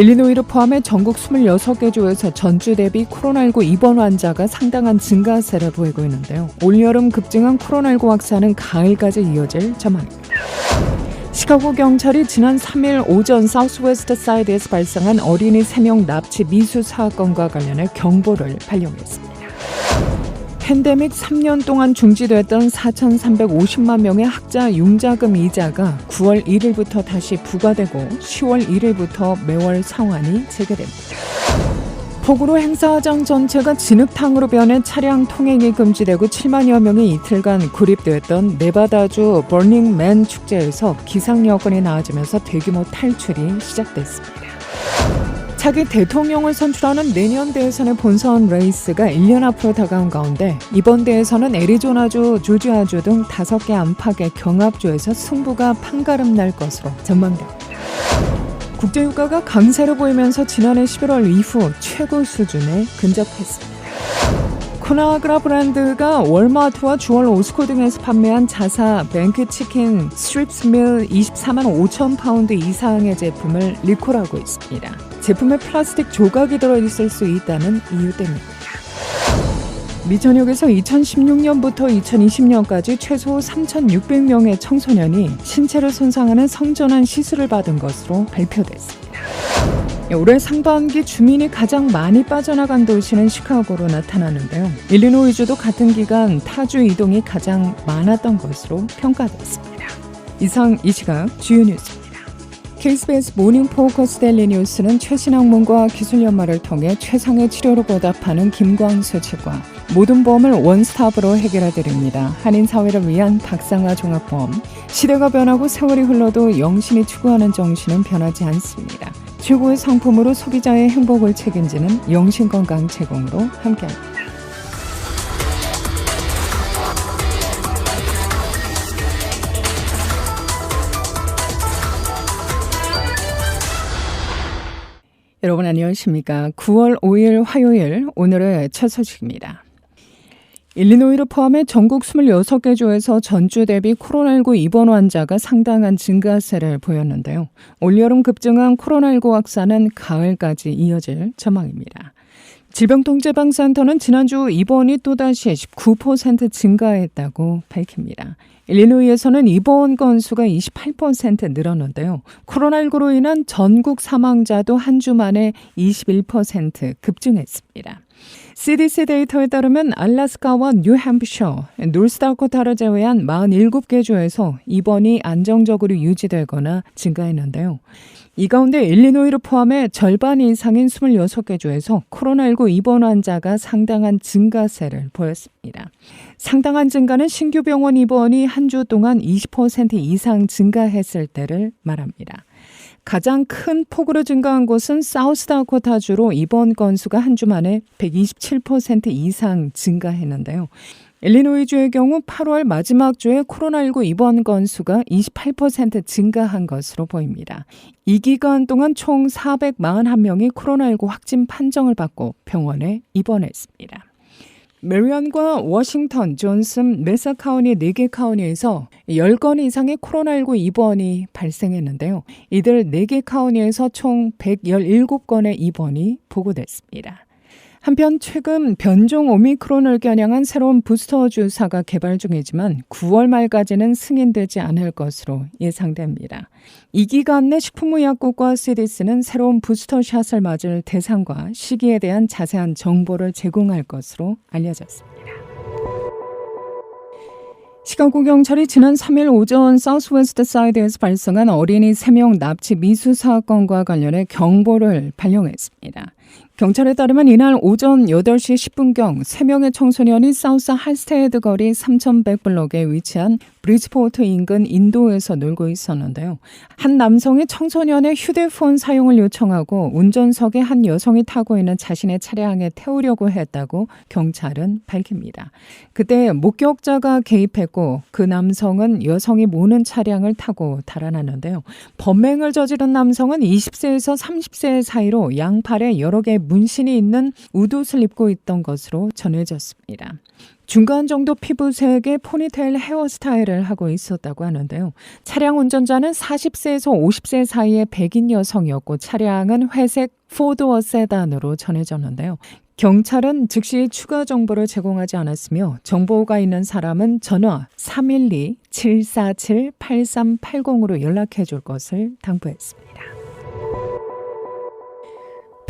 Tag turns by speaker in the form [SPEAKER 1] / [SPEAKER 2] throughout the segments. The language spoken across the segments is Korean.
[SPEAKER 1] 일리노이를 포함해 전국 26개 주에서 전주 대비 코로나19 입원 환자가 상당한 증가세를 보이고 있는데요. 올여름 급증한 코로나19 확산은 가을까지 이어질 전망입니다. 시카고 경찰이 지난 3일 오전 사우스웨스트 사이드에서 발생한 어린이 3명 납치 미수 사건과 관련해 경보를 발령했습니다. 팬데믹 3년 동안 중지됐던 4,350만 명의 학자 융자금 이자가 9월 1일부터 다시 부과되고 10월 1일부터 매월 상환이 재개됩니다. 폭우로 행사장 전체가 진흙탕으로 변해 차량 통행이 금지되고 7만여 명이 이틀간 구립됐던 네바다주 버닝맨 축제에서 기상 여건이 나아지면서 대규모 탈출이 시작됐습니다. 차기 대통령을 선출하는 내년 대선의 본선 레이스가 1년 앞으로 다가온 가운데 이번 대선은 애리조나주, 조지아주 등 5개 안팎의 경합주에서 승부가 판가름 날 것으로 전망됩니다. 국제유가가 강세를 보이면서 지난해 11월 이후 최고 수준에 근접했습니다. 코나그라 브랜드가 월마트와 주얼 오스코 등에서 판매한 자사 뱅크 치킨 스트립스 밀 24만 5천 파운드 이상의 제품을 리콜하고 있습니다. 제품에 플라스틱 조각이 들어있을 수 있다는 이유 때문입니다. 미천역에서 2016년부터 2020년까지 최소 3,600명의 청소년이 신체를 손상하는 성전환 시술을 받은 것으로 발표됐습니다. 올해 상반기 주민이 가장 많이 빠져나간 도시는 시카고로 나타나는데요. 일리노이주도 같은 기간 타주 이동이 가장 많았던 것으로 평가됐습니다. 이상 이 시각 주요 뉴스입니다. KBS 모닝 포커스 데일리 뉴스는 최신 학문과 기술 연마를 통해 최상의 치료로 보답하는 김광수 측과 모든 보험을 원스톱으로 해결해드립니다. 한인사회를 위한 박상아 종합보험. 시대가 변하고 세월이 흘러도 영신이 추구하는 정신은 변하지 않습니다. 최고의 상품으로 소비자의 행복을 책임지는 영신건강 제공으로 함께합니다. 여러분 안녕하십니까? 9월 5일 화요일 오늘의 첫 소식입니다. 일리노이를 포함해 전국 26개 주에서 전주 대비 코로나19 입원 환자가 상당한 증가세를 보였는데요. 올여름 급증한 코로나19 확산은 가을까지 이어질 전망입니다. 질병통제방센터는 지난주 입원이 또다시 19% 증가했다고 밝힙니다. 일리노이에서는 입원 건수가 28% 늘었는데요. 코로나19로 인한 전국 사망자도 한 주 만에 21% 급증했습니다. CDC 데이터에 따르면 알래스카와 뉴햄프셔, 노스다코타를 제외한 47개 주에서 입원이 안정적으로 유지되거나 증가했는데요. 이 가운데 일리노이를 포함해 절반 이상인 26개 주에서 코로나19 입원 환자가 상당한 증가세를 보였습니다. 상당한 증가는 신규 병원 입원이 한 주 동안 20% 이상 증가했을 때를 말합니다. 가장 큰 폭으로 증가한 곳은 사우스다코타주로 입원 건수가 한 주 만에 127% 이상 증가했는데요. 일리노이주의 경우 8월 마지막 주에 코로나19 입원 건수가 28% 증가한 것으로 보입니다. 이 기간 동안 총 441명이 코로나19 확진 판정을 받고 병원에 입원했습니다. 메리언과 워싱턴, 존슨, 메사 카운티 4개 카운티에서 10건 이상의 코로나19 입원이 발생했는데요. 이들 4개 카운티에서 총 117건의 입원이 보고됐습니다. 한편 최근 변종 오미크론을 겨냥한 새로운 부스터 주사가 개발 중이지만 9월 말까지는 승인되지 않을 것으로 예상됩니다. 이 기간 내 식품의약국과 CDC는 새로운 부스터샷을 맞을 대상과 시기에 대한 자세한 정보를 제공할 것으로 알려졌습니다. 시카고 경찰이 지난 3일 오전 사우스웨스트 사이드에서 발생한 어린이 3명 납치 미수 사건과 관련해 경보를 발령했습니다. 경찰에 따르면 이날 오전 8시 10분경 3명의 청소년이 사우스 할스테드 거리 3100블록에 위치한 브리지포트 인근 인도에서 놀고 있었는데요. 한 남성이 청소년의 휴대폰 사용을 요청하고 운전석에 한 여성이 타고 있는 자신의 차량에 태우려고 했다고 경찰은 밝힙니다. 그때 목격자가 개입했고 그 남성은 여성이 모는 차량을 타고 달아났는데요. 범행을 저지른 남성은 20세에서 30세 사이로 양팔에 여러 개의 문신이 있는 웃옷을 입고 있던 것으로 전해졌습니다. 중간 정도 피부색의 포니테일 헤어스타일을 하고 있었다고 하는데요. 차량 운전자는 40세에서 50세 사이의 백인 여성이었고 차량은 회색 포도어 세단으로 전해졌는데요. 경찰은 즉시 추가 정보를 제공하지 않았으며 정보가 있는 사람은 전화 312-747-8380으로 연락해 줄 것을 당부했습니다.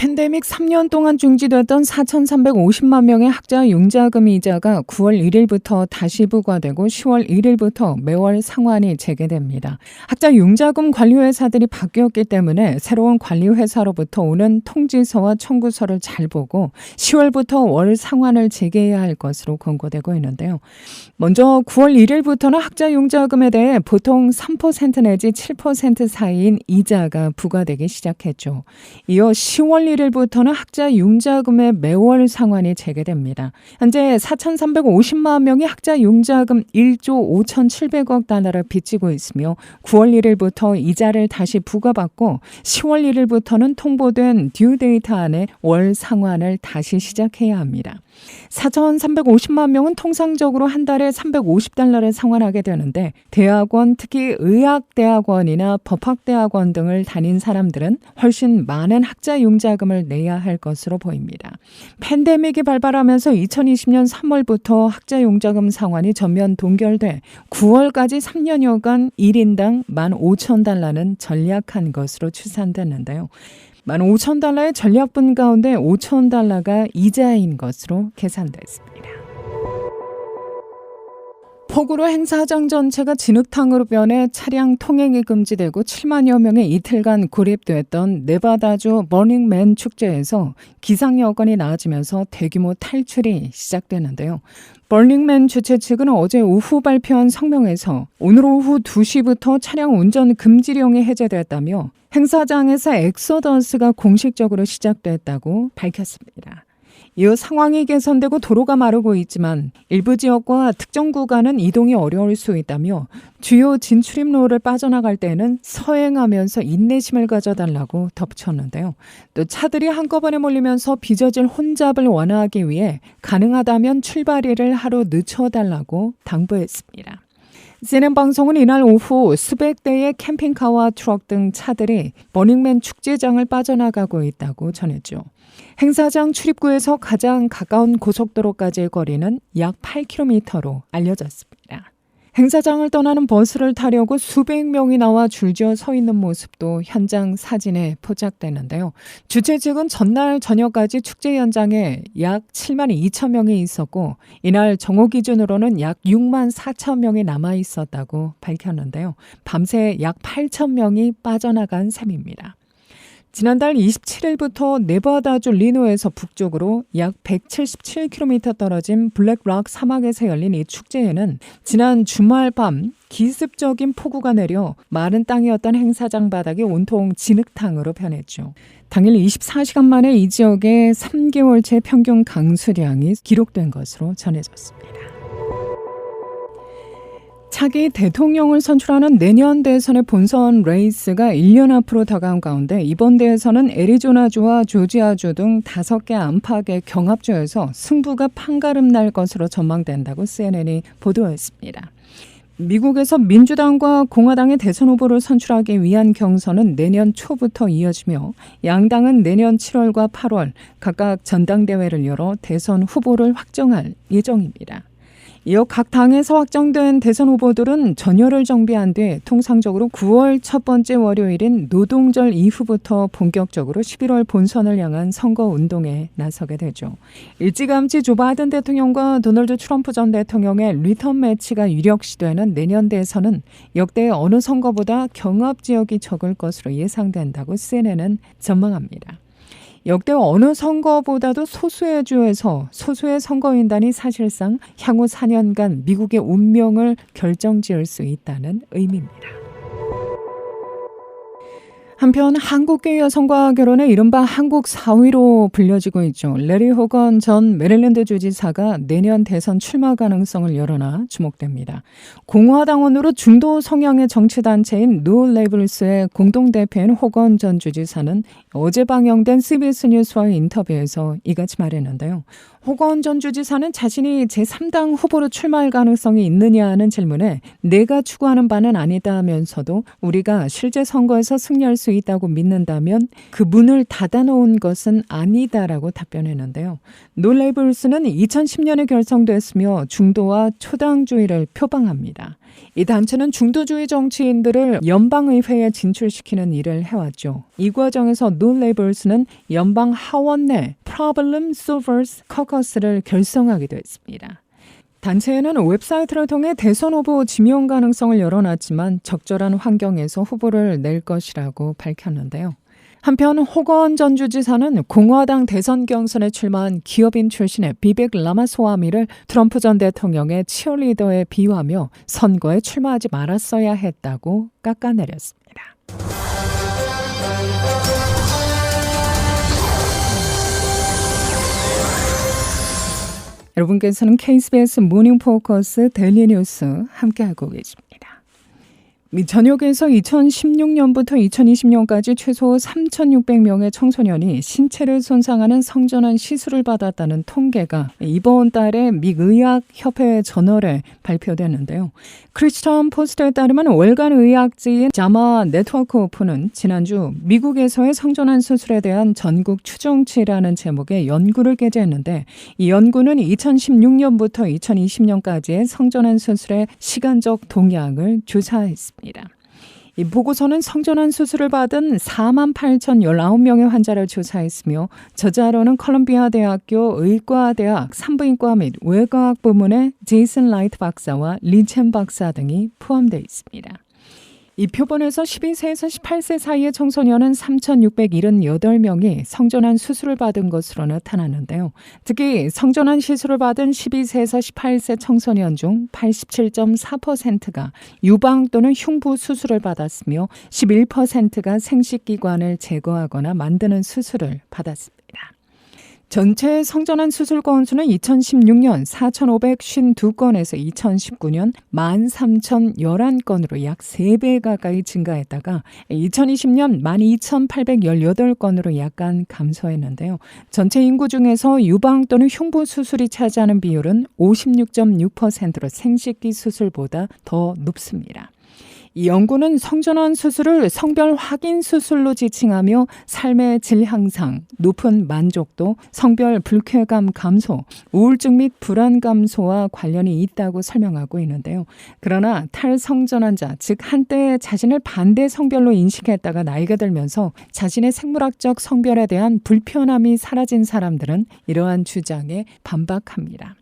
[SPEAKER 1] 팬데믹 3년 동안 중지됐던 4,350만 명의 학자 융자금 이자가 9월 1일부터 다시 부과되고 10월 1일부터 매월 상환이 재개됩니다. 학자 융자금 관리회사들이 바뀌었기 때문에 새로운 관리회사로부터 오는 통지서와 청구서를 잘 보고 10월부터 월 상환을 재개해야 할 것으로 권고되고 있는데요. 먼저 9월 1일부터는 학자 융자금에 대해 보통 3% 내지 7% 사이인 이자가 부과되기 시작했죠. 이어 10월 1일부터는 학자 융자금의 매월 상환이 재개됩니다. 현재 4,350만 명이 학자 융자금 1조 5,700억 달러를 빚지고 있으며 9월 1일부터 이자를 다시 부과받고 10월 1일부터는 통보된 듀 데이트 안에 월 상환을 다시 시작해야 합니다. 4,350만 명은 통상적으로 한 달에 350달러를 상환하게 되는데 대학원, 특히 의학대학원이나 법학대학원 등을 다닌 사람들은 훨씬 많은 학자 융자금을 내야 할 것으로 보입니다. 팬데믹이 발발하면서 2020년 3월부터 학자 융자금 상환이 전면 동결돼 9월까지 3년여간 1인당 15,000달러는 전략한 것으로 추산됐는데요. 15,000달러의 전략분 가운데 5,000달러가 이자인 것으로 계산됐습니다. 폭우로 행사장 전체가 진흙탕으로 변해 차량 통행이 금지되고 7만여 명이 이틀간 고립됐던 네바다주 버닝맨 축제에서 기상 여건이 나아지면서 대규모 탈출이 시작되는데요. 버닝맨 주최 측은 어제 오후 발표한 성명에서 오늘 오후 2시부터 차량 운전 금지령이 해제됐다며 행사장에서 엑소더스가 공식적으로 시작됐다고 밝혔습니다. 이후 상황이 개선되고 도로가 마르고 있지만 일부 지역과 특정 구간은 이동이 어려울 수 있다며 주요 진출입로를 빠져나갈 때는 서행하면서 인내심을 가져달라고 덧붙였는데요. 또 차들이 한꺼번에 몰리면서 빚어질 혼잡을 완화하기 위해 가능하다면 출발일을 하루 늦춰달라고 당부했습니다. CNN 방송은 이날 오후 수백 대의 캠핑카와 트럭 등 차들이 버닝맨 축제장을 빠져나가고 있다고 전했죠. 행사장 출입구에서 가장 가까운 고속도로까지의 거리는 약 8km로 알려졌습니다. 행사장을 떠나는 버스를 타려고 수백 명이 나와 줄지어 서 있는 모습도 현장 사진에 포착되는데요. 주최 측은 전날 저녁까지 축제 현장에 약 7만 2천 명이 있었고 이날 정오 기준으로는 약 6만 4천 명이 남아 있었다고 밝혔는데요. 밤새 약 8천 명이 빠져나간 셈입니다. 지난달 27일부터 네바다주 리노에서 북쪽으로 약 177km 떨어진 블랙락 사막에서 열린 이 축제에는 지난 주말 밤 기습적인 폭우가 내려 마른 땅이었던 행사장 바닥이 온통 진흙탕으로 변했죠. 당일 24시간 만에 이 지역에 3개월째 평균 강수량이 기록된 것으로 전해졌습니다. 차기 대통령을 선출하는 내년 대선의 본선 레이스가 1년 앞으로 다가온 가운데 이번 대선은 애리조나주와 조지아주 등 5개 안팎의 경합주에서 승부가 판가름 날 것으로 전망된다고 CNN이 보도했습니다. 미국에서 민주당과 공화당의 대선 후보를 선출하기 위한 경선은 내년 초부터 이어지며 양당은 내년 7월과 8월 각각 전당대회를 열어 대선 후보를 확정할 예정입니다. 이어 각 당에서 확정된 대선 후보들은 전열을 정비한 뒤 통상적으로 9월 첫 번째 월요일인 노동절 이후부터 본격적으로 11월 본선을 향한 선거운동에 나서게 되죠. 일찌감치 조 바이든 대통령과 도널드 트럼프 전 대통령의 리턴 매치가 유력시되는 내년 대선은 역대 어느 선거보다 경합 지역이 적을 것으로 예상된다고 CNN은 전망합니다. 역대 어느 선거보다도 소수의 주에서 소수의 선거인단이 사실상 향후 4년간 미국의 운명을 결정지을 수 있다는 의미입니다. 한편 한국계 여성과 결혼해 이른바 한국 4위로 불려지고 있죠. 레리 호건 전 메릴랜드 주지사가 내년 대선 출마 가능성을 열어놔 주목됩니다. 공화당원으로 중도 성향의 정치단체인 노 레이블스의 공동대표인 호건 전 주지사는 어제 방영된 CBS 뉴스와의 인터뷰에서 이같이 말했는데요. 호건 전 주지사는 자신이 제3당 후보로 출마할 가능성이 있느냐 하는 질문에 내가 추구하는 바는 아니다면서도 우리가 실제 선거에서 승리할 수 있다고 믿는다면 그 문을 닫아놓은 것은 아니다라고 답변했는데요. 노레이블스는 2010년에 결성됐으며 중도와 초당주의를 표방합니다. 이 단체는 중도주의 정치인들을 연방의회에 진출시키는 일을 해왔죠. 이 과정에서 노레이블스는 연방 하원 내 Problem Solvers Caucus를 결성하기도 했습니다. 단체에는 웹사이트를 통해 대선 후보 지명 가능성을 열어놨지만 적절한 환경에서 후보를 낼 것이라고 밝혔는데요. 한편 호건 전 주지사는 공화당 대선 경선에 출마한 기업인 출신의 비벡 라마스와미를 트럼프 전 대통령의 치어리더에 비유하며 선거에 출마하지 말았어야 했다고 깎아내렸습니다. 여러분께서는 KBS 모닝 포커스 데일리 뉴스 함께하고 계십니다. 미 전역에서 2016년부터 2020년까지 최소 3,600명의 청소년이 신체를 손상하는 성전환 시술을 받았다는 통계가 이번 달에 미 의학협회 저널에 발표됐는데요. 크리스천 포스트에 따르면 월간 의학지인 자마 네트워크 오픈은 지난주 미국에서의 성전환 수술에 대한 전국 추정치라는 제목의 연구를 게재했는데 이 연구는 2016년부터 2020년까지의 성전환 수술의 시간적 동향을 조사했습니다. 이 보고서는 성전환 수술을 받은 48,019명의 환자를 조사했으며 저자로는 컬럼비아 대학교 의과대학 산부인과 및 외과학 부문의 제이슨 라이트 박사와 리첸 박사 등이 포함되어 있습니다. 이 표본에서 12세에서 18세 사이의 청소년은 3,678명이 성전환 수술을 받은 것으로 나타났는데요. 특히 성전환 시술을 받은 12세에서 18세 청소년 중 87.4%가 유방 또는 흉부 수술을 받았으며 11%가 생식기관을 제거하거나 만드는 수술을 받았습니다. 전체 성전환 수술 건수는 2016년 4,552건에서 2019년 13,011건으로 약 3배 가까이 증가했다가 2020년 12,818건으로 약간 감소했는데요. 전체 인구 중에서 유방 또는 흉부 수술이 차지하는 비율은 56.6%로 생식기 수술보다 더 높습니다. 이 연구는 성전환 수술을 성별 확인 수술로 지칭하며 삶의 질 향상, 높은 만족도, 성별 불쾌감 감소, 우울증 및 불안 감소와 관련이 있다고 설명하고 있는데요. 그러나 탈성전환자, 즉 한때 자신을 반대 성별로 인식했다가 나이가 들면서 자신의 생물학적 성별에 대한 불편함이 사라진 사람들은 이러한 주장에 반박합니다.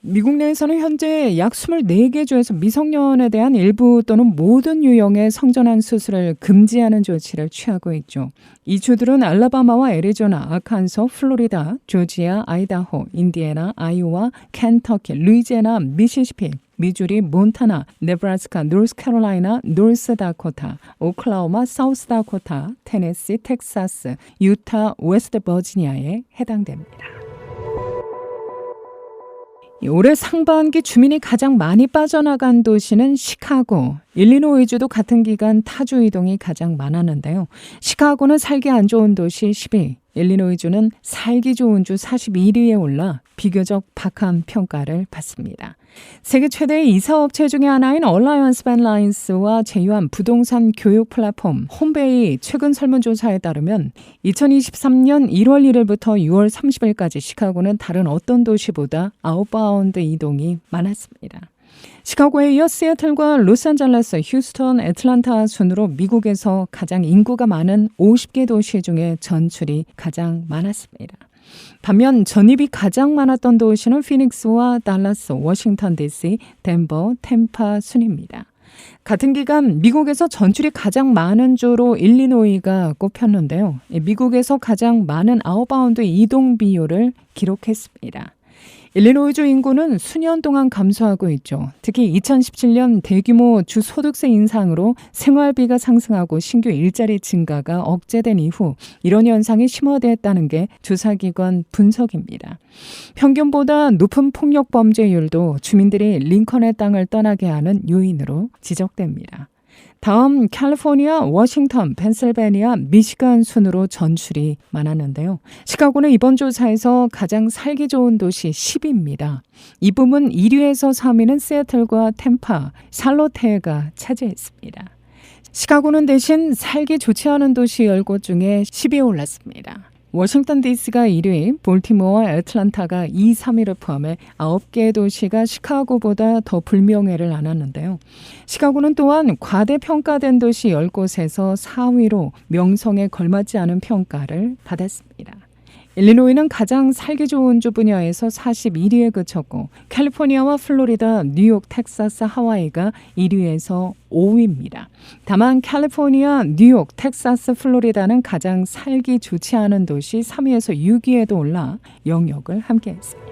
[SPEAKER 1] 미국 내에서는 현재 약 24개 주에서 미성년에 대한 일부 또는 모든 유형의 성전환 수술을 금지하는 조치를 취하고 있죠. 이 주들은 알라바마와 애리조나, 아칸소, 플로리다, 조지아, 아이다호, 인디애나, 아이오와, 켄터키, 루이지애나, 미시시피, 미주리, 몬타나, 네브라스카, 노스캐롤라이나, 노스다코타, 오클라호마, 사우스다코타, 테네시, 텍사스, 유타, 웨스트 버지니아에 해당됩니다. 올해 상반기 주민이 가장 많이 빠져나간 도시는 시카고, 일리노이주도 같은 기간 타주 이동이 가장 많았는데요. 시카고는 살기 안 좋은 도시 10위, 일리노이주는 살기 좋은 주 41위에 올라 비교적 박한 평가를 받습니다. 세계 최대의 이사업체 중에 하나인 얼라이언스 밴라인스와 제휴한 부동산 교육 플랫폼 홈베이 최근 설문조사에 따르면 2023년 1월 1일부터 6월 30일까지 시카고는 다른 어떤 도시보다 아웃바운드 이동이 많았습니다. 시카고에 이어 시애틀과 로스앤젤레스, 휴스턴, 애틀랜타 순으로 미국에서 가장 인구가 많은 50개 도시 중에 전출이 가장 많았습니다. 반면 전입이 가장 많았던 도시는 피닉스와 달라스, 워싱턴 DC, 덴버, 템파 순입니다. 같은 기간 미국에서 전출이 가장 많은 주로 일리노이가 꼽혔는데요. 미국에서 가장 많은 아웃바운드 이동 비율을 기록했습니다. 일리노이주 인구는 수년 동안 감소하고 있죠. 특히 2017년 대규모 주소득세 인상으로 생활비가 상승하고 신규 일자리 증가가 억제된 이후 이런 현상이 심화됐다는 게 조사기관 분석입니다. 평균보다 높은 폭력 범죄율도 주민들이 링컨의 땅을 떠나게 하는 요인으로 지적됩니다. 다음 캘리포니아, 워싱턴, 펜실베니아, 미시간 순으로 전출이 많았는데요. 시카고는 이번 조사에서 가장 살기 좋은 도시 10위입니다. 이 부문 1위에서 3위는 시애틀과 템파, 샬롯테가 차지했습니다. 시카고는 대신 살기 좋지 않은 도시 10곳 중에 10위에 올랐습니다. 워싱턴 DC가 1위, 볼티모어와 애틀란타가 2, 3위를 포함해 9개의 도시가 시카고보다 더 불명예를 안았는데요. 시카고는 또한 과대평가된 도시 10곳에서 4위로 명성에 걸맞지 않은 평가를 받았습니다. 일리노이는 가장 살기 좋은 주 분야에서 41위에 그쳤고 캘리포니아와 플로리다, 뉴욕, 텍사스, 하와이가 1위에서 5위입니다. 다만 캘리포니아, 뉴욕, 텍사스, 플로리다는 가장 살기 좋지 않은 도시 3위에서 6위에도 올라 영역을 함께했습니다.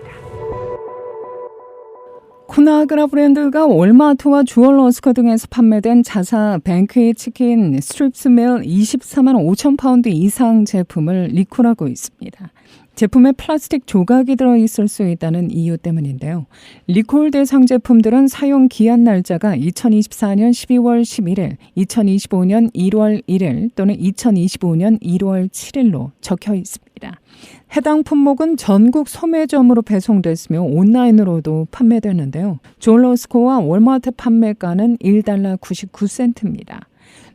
[SPEAKER 1] 쿠나그라 브랜드가 월마트와 주얼러스코 등에서 판매된 자사 뱅크의 치킨 스트립스밀 24만 5천 파운드 이상 제품을 리콜하고 있습니다. 제품에 플라스틱 조각이 들어있을 수 있다는 이유 때문인데요. 리콜 대상 제품들은 사용 기한 날짜가 2024년 12월 11일, 2025년 1월 1일 또는 2025년 1월 7일로 적혀 있습니다. 해당 품목은 전국 소매점으로 배송됐으며 온라인으로도 판매되는데요. 주얼러스코와 월마트 판매가는 $1 99센트입니다.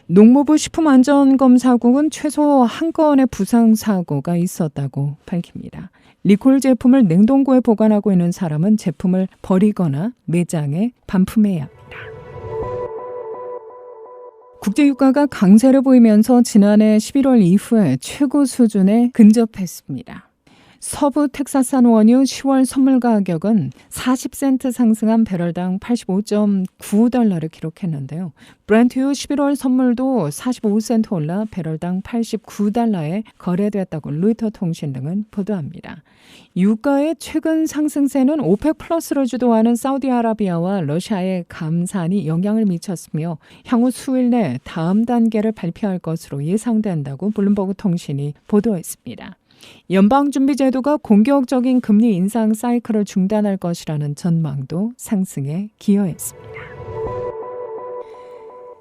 [SPEAKER 1] 농무부 식품안전검사국은 최소 한 건의 부상사고가 있었다고 밝힙니다. 리콜 제품을 냉동고에 보관하고 있는 사람은 제품을 버리거나 매장에 반품해야 합니다. 국제유가가 강세를 보이면서 지난해 11월 이후에 최고 수준에 근접했습니다. 서부 텍사스산 원유 10월 선물 가격은 40센트 상승한 배럴당 85.9달러를 기록했는데요. 브렌트유 11월 선물도 45센트 올라 배럴당 89달러에 거래됐다고 로이터 통신 등은 보도합니다. 유가의 최근 상승세는 오펙 플러스를 주도하는 사우디아라비아와 러시아의 감산이 영향을 미쳤으며 향후 수일 내 다음 단계를 발표할 것으로 예상된다고 블룸버그 통신이 보도했습니다. 연방준비제도가 공격적인 금리 인상 사이클을 중단할 것이라는 전망도 상승에 기여했습니다.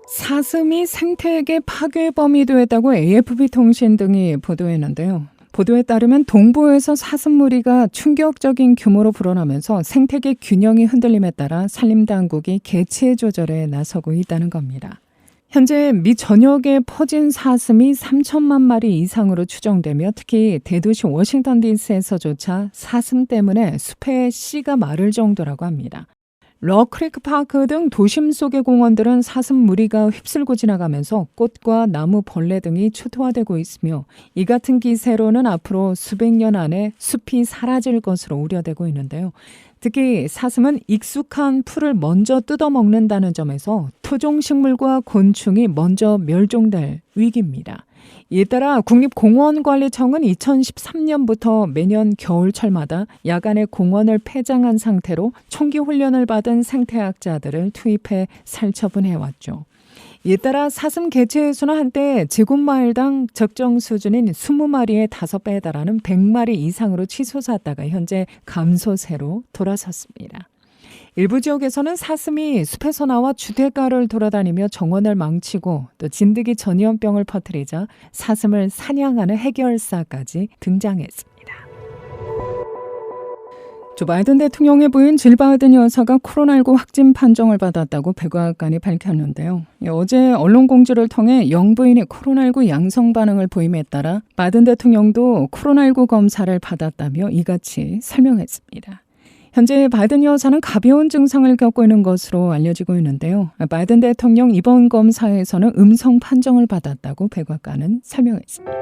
[SPEAKER 1] 사슴이 생태계 파괴 범위도 했다고 AFP-통신 등이 보도했는데요. 보도에 따르면 동부에서 사슴 무리가 충격적인 규모로 불어나면서 생태계 균형이 흔들림에 따라 산림당국이 개체 조절에 나서고 있다는 겁니다. 현재 미 전역에 퍼진 사슴이 3천만 마리 이상으로 추정되며 특히 대도시 워싱턴 DC에서조차 사슴 때문에 숲의 씨가 마를 정도라고 합니다. 러크리크 파크 등 도심 속의 공원들은 사슴 무리가 휩쓸고 지나가면서 꽃과 나무, 벌레 등이 초토화되고 있으며 이 같은 기세로는 앞으로 수백 년 안에 숲이 사라질 것으로 우려되고 있는데요. 특히 사슴은 익숙한 풀을 먼저 뜯어먹는다는 점에서 토종식물과 곤충이 먼저 멸종될 위기입니다. 이에 따라 국립공원관리청은 2013년부터 매년 겨울철마다 야간에 공원을 폐장한 상태로 총기 훈련을 받은 생태학자들을 투입해 살처분해왔죠. 이에 따라 사슴 개체의 수는 한때 제곱마일당 적정 수준인 20마리의 5배에 달하는 100마리 이상으로 치솟았다가 현재 감소세로 돌아섰습니다. 일부 지역에서는 사슴이 숲에서 나와 주택가를 돌아다니며 정원을 망치고 또 진드기 전염병을 퍼뜨리자 사슴을 사냥하는 해결사까지 등장했습니다. 조 바이든 대통령의 부인 질 바이든 여사가 코로나19 확진 판정을 받았다고 백악관이 밝혔는데요. 어제 언론 공지를 통해 영부인이 코로나19 양성 반응을 보임에 따라 바이든 대통령도 코로나19 검사를 받았다며 이같이 설명했습니다. 현재 바이든 여사는 가벼운 증상을 겪고 있는 것으로 알려지고 있는데요. 바이든 대통령 이번 검사에서는 음성 판정을 받았다고 백악관은 설명했습니다.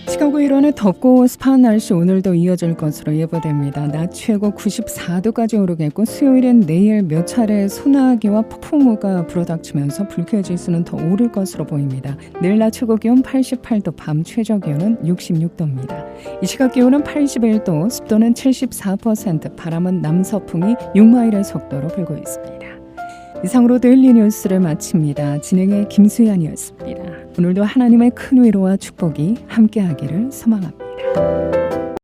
[SPEAKER 1] 시카고 일원의 덥고 습한 날씨 오늘도 이어질 것으로 예보됩니다. 낮 최고 94도까지 오르겠고 수요일엔 내일 몇 차례 소나기와 폭풍우가 불어닥치면서 불쾌 지수는 더 오를 것으로 보입니다. 내일 낮 최고 기온 88도, 밤 최저 기온은 66도입니다. 이 시각 기온은 81도, 습도는 74%, 바람은 남서풍이 6마일의 속도로 불고 있습니다. 이상으로 데일리 뉴스를 마칩니다. 진행의 김수연이었습니다. 오늘도 하나님의 큰 위로와 축복이 함께하기를 소망합니다.